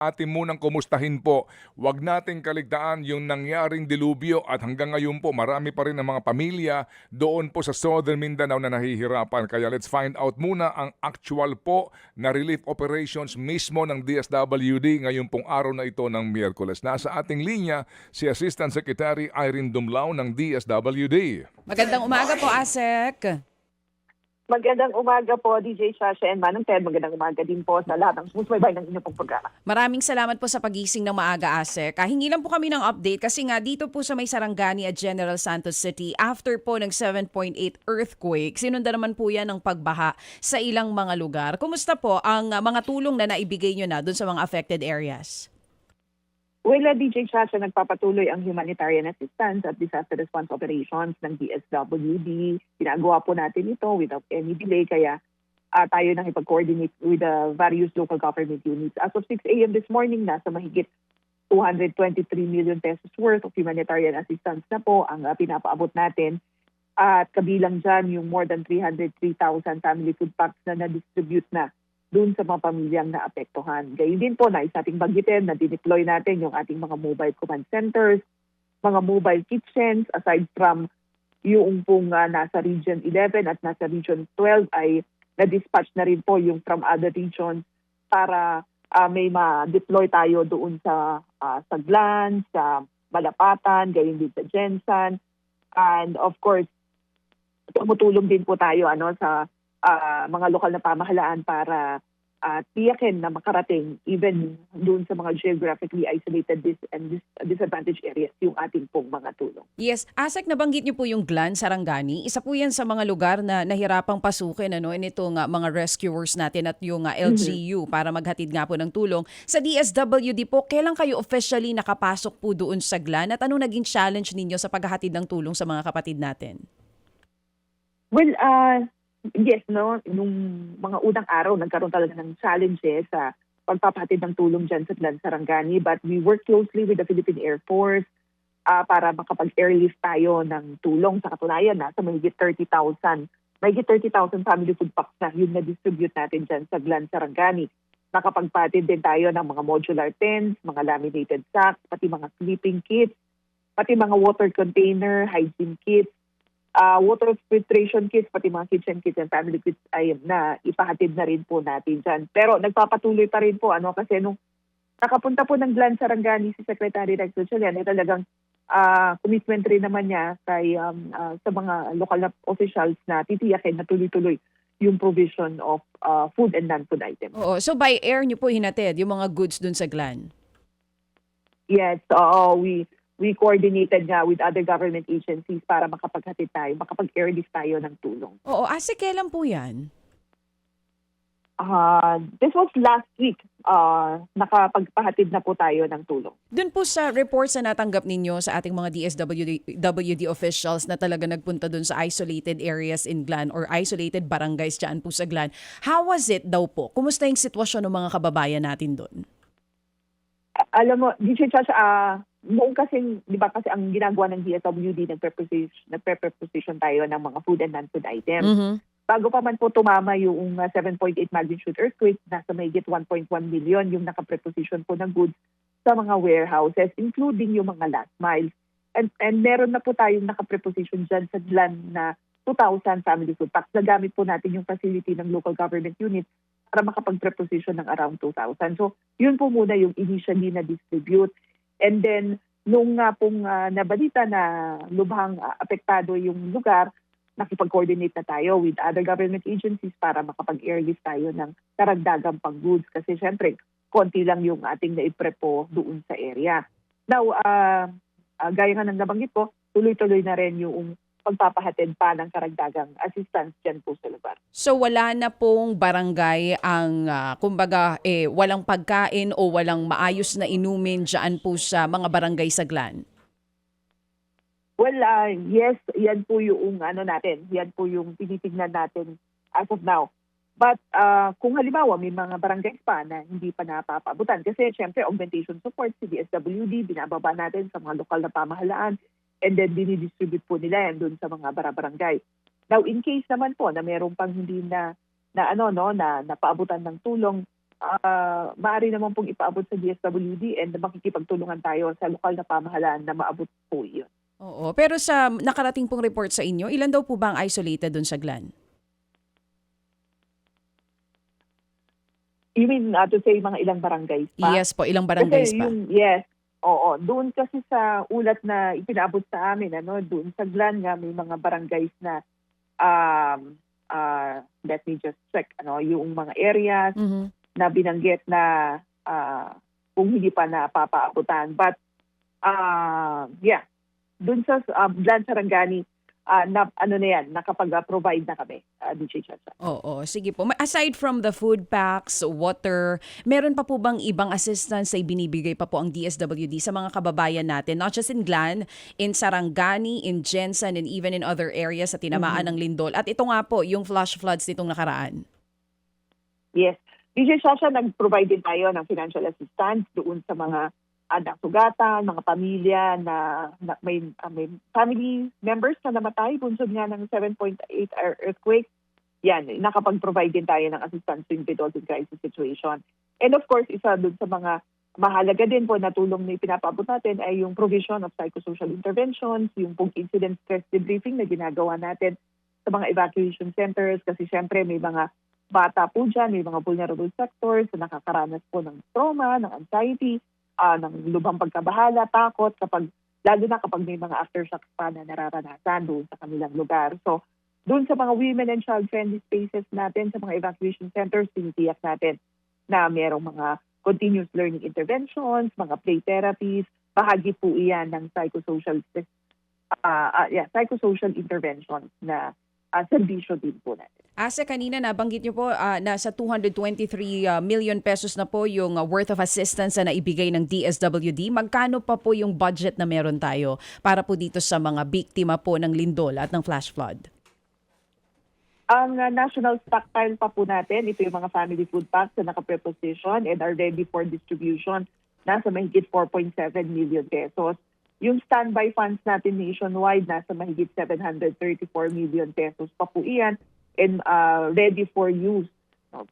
Atin munang kumustahin po. Huwag nating kaligtaan yung nangyaring dilubyo at hanggang ngayon po marami pa rin ang mga pamilya doon po sa Southern Mindanao na nahihirapan. Kaya let's find out muna ang actual po na relief operations mismo ng DSWD ngayong pong araw na ito ng Miyerkules. Nasa ating linya si Assistant Secretary Irene Dumlao ng DSWD. Magandang umaga po, ASEC. Magandang umaga po, DJ Shasha and Manong Ted. Magandang umaga din po sa lahat ng sumusubaybay ng inyong programa. Maraming salamat po sa pagising ng maaga, ASEC. Hingi lang po kami ng update kasi nga dito po sa may Sarangani at General Santos City, after po ng 7.8 earthquake, sinundan naman po yan ng pagbaha sa ilang mga lugar. Kumusta po ang mga tulong na naibigay nyo na dun sa mga affected areas? Well, DJ Shasha, nagpapatuloy ang humanitarian assistance at disaster response operations ng DSWD. Ginagawa po natin ito without any delay, kaya tayo nang ipag-coordinate with the various local government units. As of 6 a.m. this morning, nasa mahigit 223 million pesos worth of humanitarian assistance na po ang pinapaabot natin. At kabilang dyan yung more than 303,000 family food packs na na-distribute na doon sa mga pamilyang naapektuhan. Gayun din po, nais nating banggitin na dineploy natin yung ating mga mobile command centers, mga mobile kitchens, aside from yung pong nasa Region 11 at nasa Region 12 ay na-dispatch na rin po yung from other regions para may ma-deploy tayo doon sa Saglan, sa Malapatan, gayon din sa Jensan. And of course, tumutulong din po tayo sa mga lokal na pamahalaan para tiyakin na makarating even doon sa mga geographically isolated and disadvantaged areas yung ating pong mga tulong. Yes, ASEC, nabanggit niyo po yung Glan, Sarangani. Isa po yan sa mga lugar na nahirapang pasukin nitong mga rescuers natin at yung LGU para maghatid nga po ng tulong. Sa DSWD po, kailan kayo officially nakapasok po doon sa Glan at anong naging challenge ninyo sa paghahatid ng tulong sa mga kapatid natin? Well, yes, no. Nung mga unang araw, nagkaroon talaga ng challenges sa pagpapahatid ng tulong dyan sa Glan, Sarangani. But we work closely with the Philippine Air Force para makapag-airlift tayo ng tulong. Sa katunayan, sa mahigit 30,000 family food packs na yun na-distribute natin dyan sa Glan, Sarangani. Nakapagpatid din tayo ng mga modular tents, mga laminated sacks, pati mga sleeping kits, pati mga water container, hygiene kits, water filtration kits, pati mga kitchen kits and family kits ay na ipahatid na rin po natin dyan. Pero nagpapatuloy pa rin po kasi nung nakapunta po ng Glan, Sarangani si Secretary Rex Gatchalian, ay talagang commitment rin naman niya kay sa mga local na officials na titiyakin na tuloy-tuloy yung provision of food and non-food items. Oo, so by air niyo po hinatid yung mga goods dun sa Glan? Yes, we coordinated nga with other government agencies para makapaghatid tayo, makapag-airlift tayo ng tulong. Oo, ASEC, kailan po yan? This was last week. Nakapagpahatid na po tayo ng tulong. Doon po sa reports na natanggap ninyo sa ating mga DSWD officials na talaga nagpunta doon sa isolated areas in Glan or isolated barangays dyan po sa Glan, how was it daw po? Kumusta yung sitwasyon ng mga kababayan natin doon? Alam mo, DJ Chacha, noong kasi, di ba kasi ang ginagawa ng DSWD, nagpe-preposition tayo ng mga food and non-food items. Mm-hmm. Bago pa man po tumama yung 7.8 magnitude earthquake, nasa mahigit 1.1 million yung nakapreposition po ng goods sa mga warehouses, including yung mga last miles. And meron na po tayong nakapreposition dyan sa Glan na 2,000 family food packs. Nagamit po natin yung facility ng local government unit para makapag-preposition ng around 2,000. So, yun po muna yung initially na-distribute. And then, nung pong nabalita na lubhang apektado yung lugar, nakipag-coordinate na tayo with other government agencies para makapag-airlift tayo ng karagdagang pang-goods. Kasi syempre, konti lang yung ating naiprepo doon sa area. Now, gaya nga ng nabanggit ko, tuloy-tuloy na rin yung pagpapahatid pa ng karagdagang assistance dyan po sa lugar. So wala na pong barangay ang walang pagkain o walang maayos na inumin dyan po sa mga barangay sa Glan? Well, yes, yan po yung natin. Yan po yung tinitignan natin as of now. But kung halimbawa may mga barangays pa na hindi pa napapaabutan, kasi syempre augmentation support, si DSWD, binababa natin sa mga lokal na pamahalaan, and then dinidistribute po nila yan doon sa mga barangay. Now, in case naman po na mayroong pang hindi na napaabutan ng tulong, maaari naman pong ipaabot sa DSWD and makikipagtulungan tayo sa lokal na pamahalaan na maabot po yun. Oo. Pero sa nakarating pong report sa inyo, ilan daw po ba ang isolated dun sa Glan? You mean to say mga ilang barangays pa? Yes po, ilang barangays Kasi pa? yes, oo. Doon kasi sa ulat na ipinaabot sa amin, doon sa Glan nga may mga barangays na let me just check, yung mga areas Mhm. na binanggit na kung hindi pa napapaabutan. But yeah, doon sa Glan Sarangani, nakapag-provide na kami, DJ Chacha. Oo, sige po. Aside from the food packs, water, meron pa po bang ibang assistance na ibinibigay pa po ang DSWD sa mga kababayan natin? Not just in Glan, in Sarangani, in Jensen, and even in other areas sa tinamaan ng lindol. At ito nga po, yung flash floods nitong nakaraan. Yes. DJ Chacha, nag-provide din tayo ng financial assistance doon sa mga anak sugatan, mga pamilya na may family members na namatay bunsod nga ng 7.8 earthquake. Yan, nakapag-provide din tayo ng assistance to individuals in crisis situation. And of course, isa doon sa mga mahalaga din po na tulong na ipinapaabot natin ay yung provision of psychosocial interventions, yung pong incident stress debriefing na ginagawa natin sa mga evacuation centers kasi syempre may mga bata po dyan, may mga vulnerable sectors na nakakaranas po ng trauma, ng anxiety, ng lubhang pagkabahala, takot, lalo na kapag may mga aftershocks pa na nararanasan doon sa kanilang lugar. So, doon sa mga women and child-friendly spaces natin, sa mga evacuation centers, tinitiyak natin na mayroong mga continuous learning interventions, mga play therapies, bahagi po iyan ng psychosocial interventions na serbisyo din po natin. Asa kanina nabanggit niyo po nasa 223 million pesos na po yung worth of assistance na naibigay ng DSWD. Magkano pa po yung budget na meron tayo para po dito sa mga biktima po ng lindol at ng flash flood? Ang national stockpile pa po natin, ito yung mga family food packs na naka-preposition and are ready for distribution, nasa mahigit 4.7 million pesos. Yung standby funds natin nationwide, nasa mahigit 734 million pesos pa po iyan and ready for use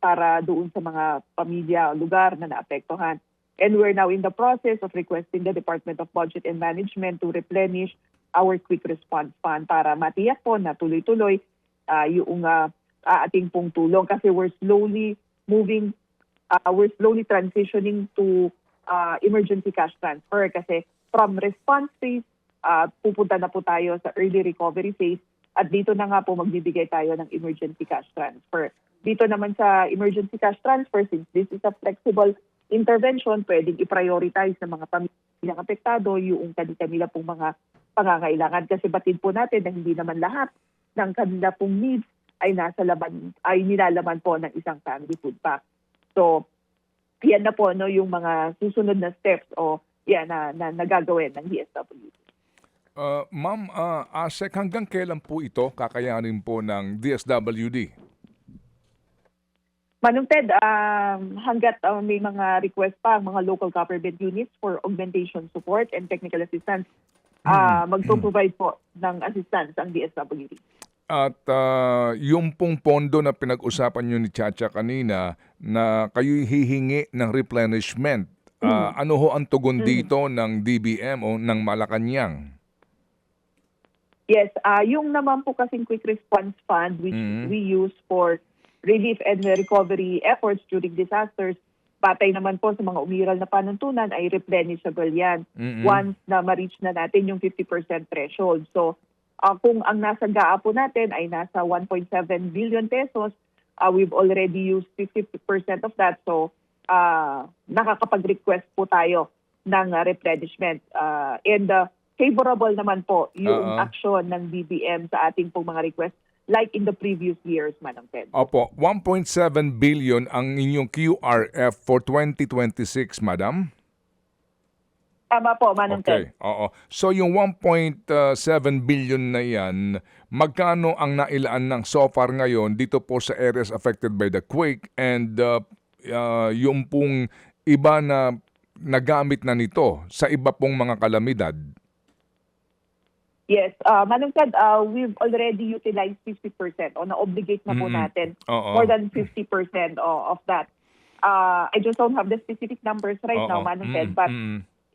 para doon sa mga pamilya o lugar na naapektuhan. And we're now in the process of requesting the Department of Budget and Management to replenish our quick response fund para matiyak po na tuloy-tuloy yung ating pong tulong kasi we're slowly transitioning to emergency cash transfer kasi from response phase, pupunta na po tayo sa early recovery phase at dito na nga po magbibigay tayo ng emergency cash transfer. Dito naman sa emergency cash transfer, since this is a flexible intervention, pwedeng i-prioritize ng mga pamilyang apektado yung kanila pong mga pangangailangan. Kasi batid po natin na hindi naman lahat ng kanila pong needs ay nilalaman po ng isang family food pack. So, yan na po yung mga susunod na steps na nagagawin ng DSWD. Ma'am, ASEC, hanggang kailan po ito kakayanin po ng DSWD? Manong Ted, hanggat may mga request pa ang mga local government units for augmentation support and technical assistance, magpo-provide po ng assistance ang DSWD. At yung pong pondo na pinag-usapan nyo ni Chacha kanina na kayo'y hihingi ng replenishment, ano ho ang tugon dito ng DBM o ng Malacanang? Yes, yung naman po kasing quick response fund which we use for relief and recovery efforts during disasters, batay naman po sa mga umiral na panuntunan ay replenishable yan once na ma-reach na natin yung 50% threshold. So kung ang nasa GAA po natin ay nasa 1.7 billion pesos, we've already used 50% of that. So nakakapag-request po tayo ng replenishment. And favorable naman po yung action ng DBM sa ating pong mga request like in the previous years, Manong Ted. Opo, 1.7 billion ang inyong QRF for 2026, Madam? Tama po, Manong Okay, Ted. oo. So yung 1.7 billion na yan, magkano ang nailaan ng so far ngayon dito po sa areas affected by the quake and yung pong iba na nagamit na nito sa iba pong mga kalamidad? Yes, Manong Ted, we've already utilized 50% o na-obligate na po natin more than 50% of that. I just don't have the specific numbers right now, Oo. Manong Ted, but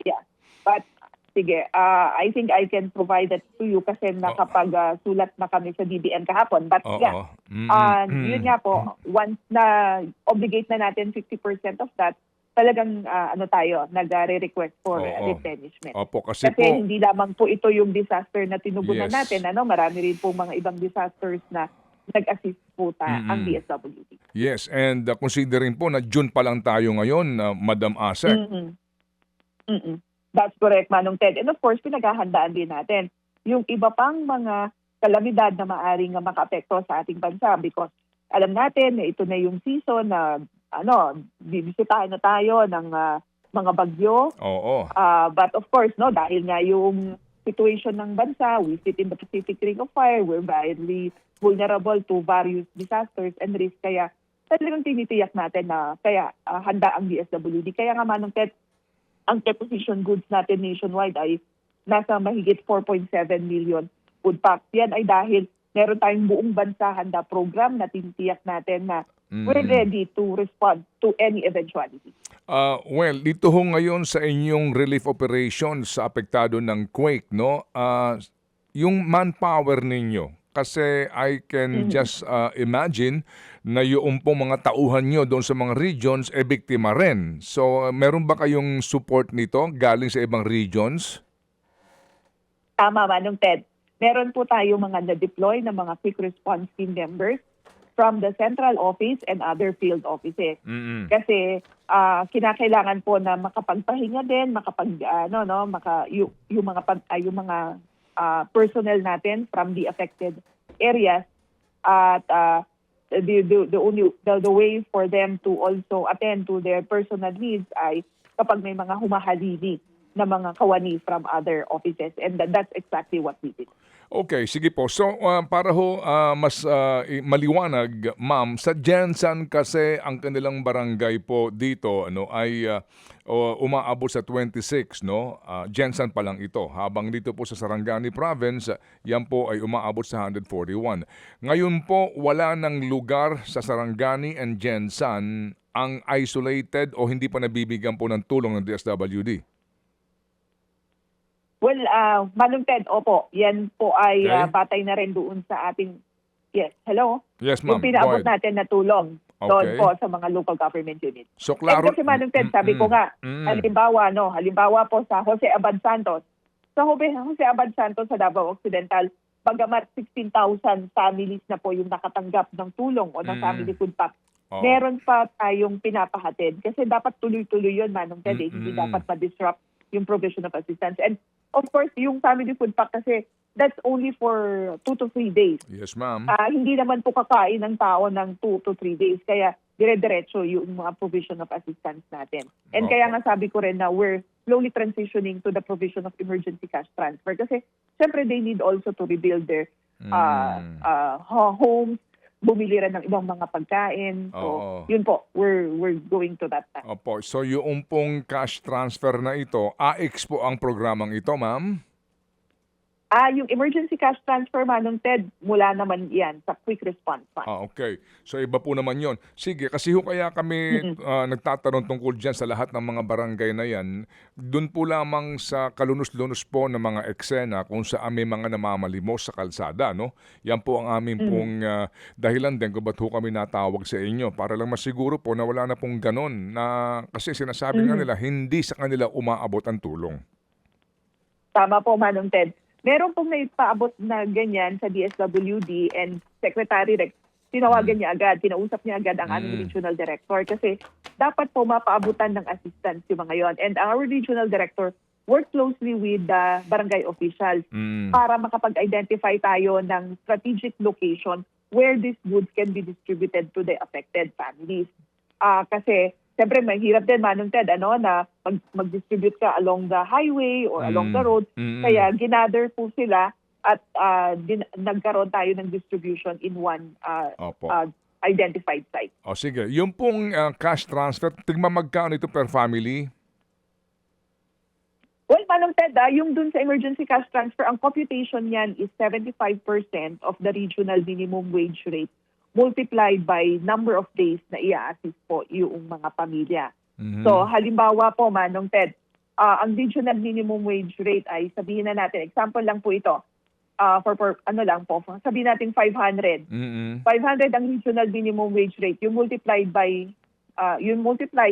yeah. But sige, I think I can provide that to you kasi nakapag-sulat na kami sa DBM kahapon. But yeah, yun nga po, once na obligate na natin 50% of that, talagang nag-request for replenishment. Opo, kasi Kasi po, hindi lamang po ito yung disaster na tinugunan Yes. natin, marami rin po mga ibang disasters na nag-assist po ang DSWD. yes, and considering po na June pa lang tayo ngayon, Madam Asek. Mm-mm. That's correct, Manong Ted. And of course, pinaghahandaan din natin yung iba pang mga kalamidad na maaring makaapekto sa ating bansa because alam natin na ito na yung season na bibisitahin na tayo ng mga bagyo. Oo. But of course, dahil nga yung situation ng bansa, we sit in the Pacific Ring of Fire, we're very vulnerable to various disasters and risks. Kaya talagang tinitiyak natin na kaya handa ang DSWD. Kaya nga, Manong Ted, ang deposition goods natin nationwide ay nasa mahigit 4.7 million food packs. Yan ay dahil meron tayong buong bansa handa program na tinitiyak natin na we're ready to respond to any eventuality. Well, dito ho ngayon sa inyong relief operations sa apektado ng quake, no? Yung manpower ninyo, kasi I can just imagine na yung pong mga tauhan nyo doon sa mga regions biktima rin. So, meron ba kayong support nito galing sa ibang regions? Tama, Manong Ted. Meron po tayo mga na-deploy na mga quick response team members from the central office and other field offices. Kasi kinakailangan po na makapagpahinga din, yung mga personnel natin from the affected areas at the way for them to also attend to their personal needs ay kapag may mga humahalili na mga kawani from other offices, and that's exactly what we did. Okay, sige po. So, para ho mas maliwanag, ma'am, sa Jensan kasi ang kanilang barangay po dito ay umaabot sa 26, no? Jensan pa lang ito. Habang dito po sa Sarangani Province, yan po ay umaabot sa 141. Ngayon po, wala ng lugar sa Sarangani and Jensan ang isolated o hindi pa nabibigyan po ng tulong ng DSWD. Well, Manong Ted, opo, yan po ay Okay. batay na rin doon sa ating, yes, hello? Yes, ma'am. Yung pinaabot Go ahead. natin na tulong doon Okay. po sa mga local government units. So, klaro. Kasi Manong Ted, sabi ko nga, halimbawa po sa Jose Abad Santos. Sa Jose Abad Santos sa Davao Occidental, bagamat 16,000 families na po yung nakatanggap ng tulong o ng family food pack, meron pa tayong pinapahatid. Kasi dapat tuloy-tuloy yun, Manong Ted. Hindi dapat ma-disrupt yung provision of assistance. And of course, yung family food pack kasi, that's only for 2 to 3 days. Yes, ma'am. Hindi naman po kakain ng tao ng 2 to 3 days. Kaya dire-diretso yung mga provision of assistance natin. And kaya nga sabi ko rin na we're slowly transitioning to the provision of emergency cash transfer. Kasi syempre they need also to rebuild their homes, bumili rin ng ibang mga pagkain. So, yun po, we're going to that time. Opo. So, yung pong cash transfer na ito, AX po ang programang ito, ma'am? Yung emergency cash transfer, Manong Ted, mula naman yan sa quick response fund. Okay. So, iba po naman yon. Sige, kasi kaya kami nagtatanong tungkol dyan sa lahat ng mga barangay na yan, dun po lamang sa kalunos-lunos po ng mga eksena kung saan may mga namamalimos sa kalsada, no? Yan po ang aming pong dahilan din kung ba't ho kami natawag sa inyo para lang masiguro po na wala na pong ganon na kasi sinasabi nga nila, hindi sa kanila umaabot ang tulong. Tama po, Manong Ted. Meron pong naipaabot na ganyan sa DSWD and Secretary Rex. Tinawagan niya agad, kinausap niya agad ang aming regional director kasi dapat po mapaabutan ng assistance yung mga yon. And our regional director work closely with the barangay officials para makapag-identify tayo ng strategic location where these goods can be distributed to the affected families. Kasi siyempre, mahirap din, Manong Ted, na mag-distribute ka along the highway or along the road. Kaya ginather po sila at nagkaroon tayo ng distribution in one identified site. O sige, yung pong cash transfer, tigma magkano ito per family? Well, Manong Ted, yung dun sa emergency cash transfer, ang computation niyan is 75% of the regional minimum wage rate multiplied by number of days na i-assist po yung mga pamilya. Mhm. So halimbawa po, Manong Ted, ang regional minimum wage rate ay sabihin na natin, example lang po ito, for ano lang po, sabihin natin 500. Mhm. 500 ang regional minimum wage rate. You multiply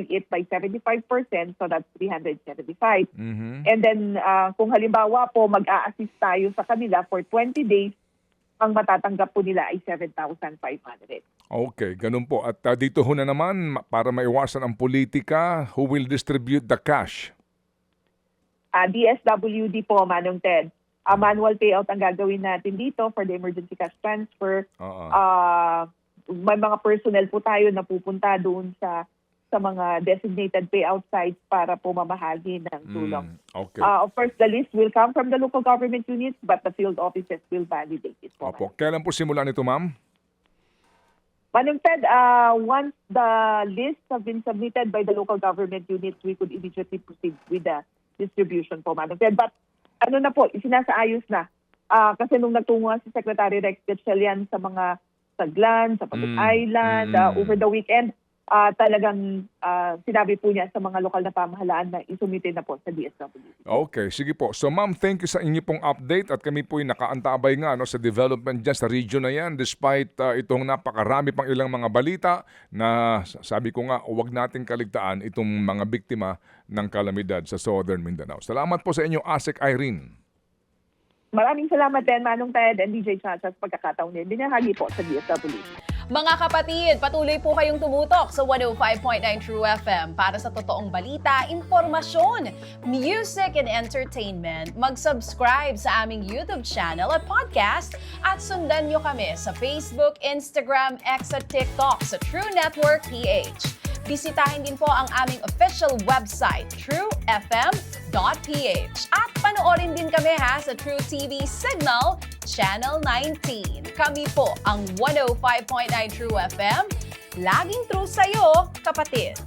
it by 75%, so that's 375. Mhm. And then kung halimbawa po mag-a-assist tayo sa kanila for 20 days, ang matatanggap po nila ay 7,500. Okay, ganun po. At dito ho na naman, para maiwasan ang politika, who will distribute the cash? DSWD po, Manong Ted. Manual payout ang gagawin natin dito for the emergency cash transfer. Oo. May mga personnel po tayo na pupunta doon sa mga designated payout sites para po mamahagi ng tulong. Okay. Of course, the list will come from the local government units, but the field offices will validate it po. Opo. Kailan po simulan ito, ma'am? Manong Ted, once the lists have been submitted by the local government units, we could immediately proceed with the distribution po, Manong Ted. But ano na po, isinasaayos na. Kasi nung nagtungo si Secretary Rex Gatchalian sa mga Saglan, sa Pasig Island, over the weekend, talagang sinabi po niya sa mga lokal na pamahalaan na isumite na po sa DSWD. Okay, sige po. So ma'am, thank you sa inyo pong update at kami po ay nakaantabay nga sa development dyan sa region na yan despite itong napakarami pang ilang mga balita na sabi ko nga, huwag nating kaligtaan itong mga biktima ng kalamidad sa Southern Mindanao. Salamat po sa inyo, ASEC Irene. Maraming salamat din, Manong Ted and DJ Chacha sa pagkakataon din. Binahagi po sa DSWD. Mga kapatid, patuloy po kayong tumutok sa 105.9 True FM para sa totoong balita, impormasyon, music and entertainment. Mag-subscribe sa aming YouTube channel at podcast at sundan nyo kami sa Facebook, Instagram, X at TikTok sa True Network PH. Bisitahin din po ang aming official website, truefm.ph. At panoorin din kami sa True TV Signal, Channel 19. Kami po ang 105.9 True FM. Laging true sa'yo, kapatid.